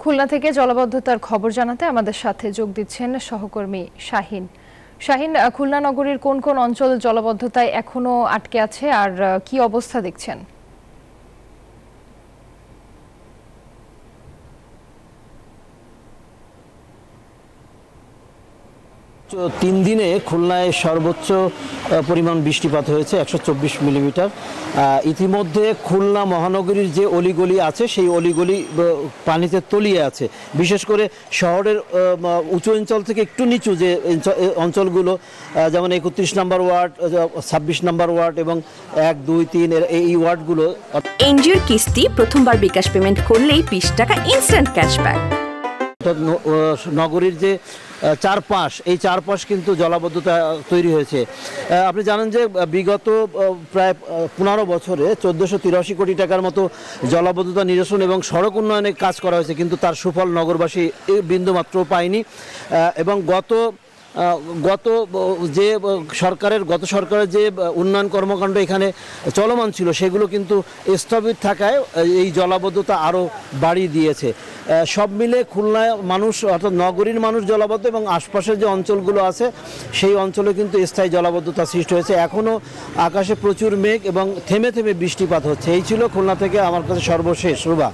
খুলনা থেকে জলাবদ্ধতার খবর জানাতে আমাদের সাথে যোগ দিচ্ছেন সহকর্মী শাহিন। শাহিন, খুলনা নগরীর কোন কোন অঞ্চল জলাবদ্ধতায় এখনো আটকে আছে আর কি অবস্থা দেখছেন? 3 দিনে খুলনায় সর্বোচ্চ পরিমাণ বৃষ্টিপাত হয়েছে 124 মিলিমিটার। ইতিমধ্যে খুলনা মহানগরীর যে অলিগলি আছে সেই অলিগলি পানিতে তলিয়ে আছে। বিশেষ করে শহরের উঁচু অঞ্চল থেকে একটু নিচু যে অঞ্চলগুলো, যেমন 31 নম্বর ওয়ার্ড, 26 নম্বর ওয়ার্ড এবং 1, 2, 3 এই ওয়ার্ডগুলো। এনজিওর কিস্তি প্রথমবার বিকাশ পেমেন্ট করলেই 20 টাকা ইনস্ট্যান্ট ক্যাশব্যাক। নগরীর যে চারপাশ, এই চারপাশ কিন্তু জলাবদ্ধতা তৈরি হয়েছে। আপনি জানেন যে বিগত প্রায় 15 বছরে 1483 কোটি টাকার মতো জলাবদ্ধতা নিরসন এবং সড়ক উন্নয়নে কাজ করা হয়েছে, কিন্তু তার সুফল নগরবাসী বিন্দুমাত্র পায়নি। এবং গত সরকারের যে উন্নয়ন কর্মকাণ্ড এখানে চলমান ছিল সেগুলো কিন্তু স্থগিত থাকায় এই জলাবদ্ধতা আরও বাড়িয়ে দিয়েছে। সব মিলে খুলনায় মানুষ, অর্থাৎ নগরীর মানুষ জলাবদ্ধ এবং আশপাশের যে অঞ্চলগুলো আছে সেই অঞ্চলে কিন্তু স্থায়ী জলাবদ্ধতা সৃষ্টি হয়েছে। এখনও আকাশে প্রচুর মেঘ এবং থেমে থেমে বৃষ্টিপাত হচ্ছে। এই ছিল খুলনা থেকে আমার কাছে সর্বশেষ। রুবা।